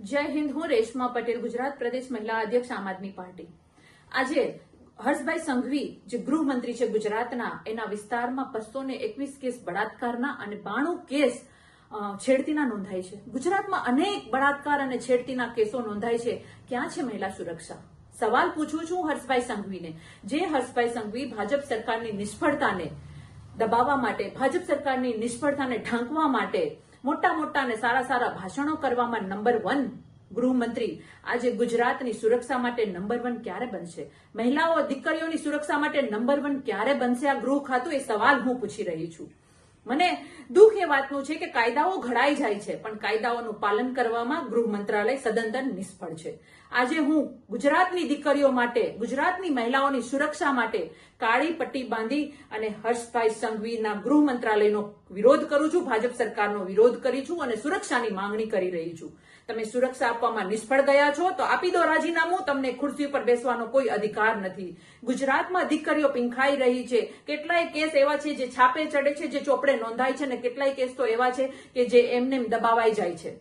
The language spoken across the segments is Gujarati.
જય હિન્દ। હું રેશમા પટેલ, ગુજરાત પ્રદેશ મહિલા અધ્યક્ષ, આમ આદમી પાર્ટી। આજે હર્ષભાઈ સંઘવી જે ગૃહમંત્રી છે ગુજરાતના, એના વિસ્તારમાં 221 કેસ બળાત્કારના અને 92 કેસ છેડતીના નોંધાય છે। ગુજરાતમાં અનેક બળાત્કાર અને છેડતીના કેસો નોંધાય છે। ક્યાં છે મહિલા સુરક્ષા? સવાલ પૂછું છું હર્ષભાઈ સંઘવીને। જે હર્ષભાઈ સંઘવી ભાજપ સરકારની નિષ્ફળતાને દબાવવા માટે, ભાજપ સરકારની નિષ્ફળતાને ઢાંકવા માટે મોટા અને સારા ભાષણો કરવામાં નંબર 1 ગૃહમંત્રી, આજે ગુજરાતની સુરક્ષા માટે નંબર 1 ક્યારે બનશે? મહિલાઓ, દીકરીઓની સુરક્ષા માટે નંબર 1 ક્યારે બનશે આ ગૃહ ખાતું? એ સવાલ હું પૂછી રહી છું। મને દુઃખ એ વાતનું છે કે કાયદાઓ ઘડાઈ જાય છે, પણ કાયદાઓનું પાલન કરવામાં ગૃહ મંત્રાલય સદંતર નિષ્ફળ છે। આજે હું ગુજરાતની દીકરીઓ માટે, ગુજરાતની મહિલાઓની સુરક્ષા માટે કાળી પટ્ટી બાંધી અને હર્ષભાઈ સંઘવીના ગૃહ મંત્રાલયનો વિરોધ કરું છું, ભાજપ સરકારનો વિરોધ કરી છું અને સુરક્ષાની માંગણી કરી રહી છું। તમે સુરક્ષા આપવામાં નિષ્ફળ ગયા છો તો આપી દો રાજીનામું। તમને ખુરશી પર બેસવાનો કોઈ અધિકાર નથી। ગુજરાતમાં દીકરીઓ પીંખાઈ રહી છે। કેટલાય કેસ એવા છે જે છાપે ચડે છે, જે ચોપડે નોંધાય છે, અને કેટલાય કેસ તો એવા છે કે જે એમને દબાવાઈ જાય છે।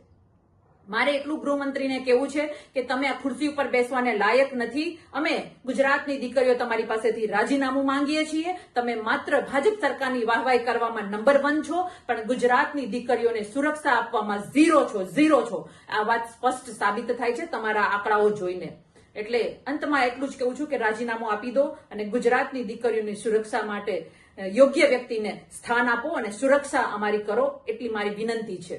મારે એટલું ગૃહમંત્રીને કહેવું છે કે તમે આ ખુરશી ઉપર બેસવાને લાયક નથી। અમે ગુજરાતની દીકરીઓ તમારી પાસેથી રાજીનામું માંગીએ છીએ। તમે માત્ર ભાજપ સરકારની વાહવાઈ કરવામાં નંબર 1 છો, પણ ગુજરાતની દીકરીઓને સુરક્ષા આપવામાં ઝીરો છો। આ વાત સ્પષ્ટ સાબિત થાય છે તમારા આંકડાઓ જોઈને। એટલે અંતમાં એટલું જ કહું છું કે રાજીનામું આપી દો અને ગુજરાતની દીકરીઓની સુરક્ષા માટે યોગ્ય વ્યક્તિને સ્થાન આપો અને સુરક્ષા અમારી કરો, એટલી મારી વિનંતી છે।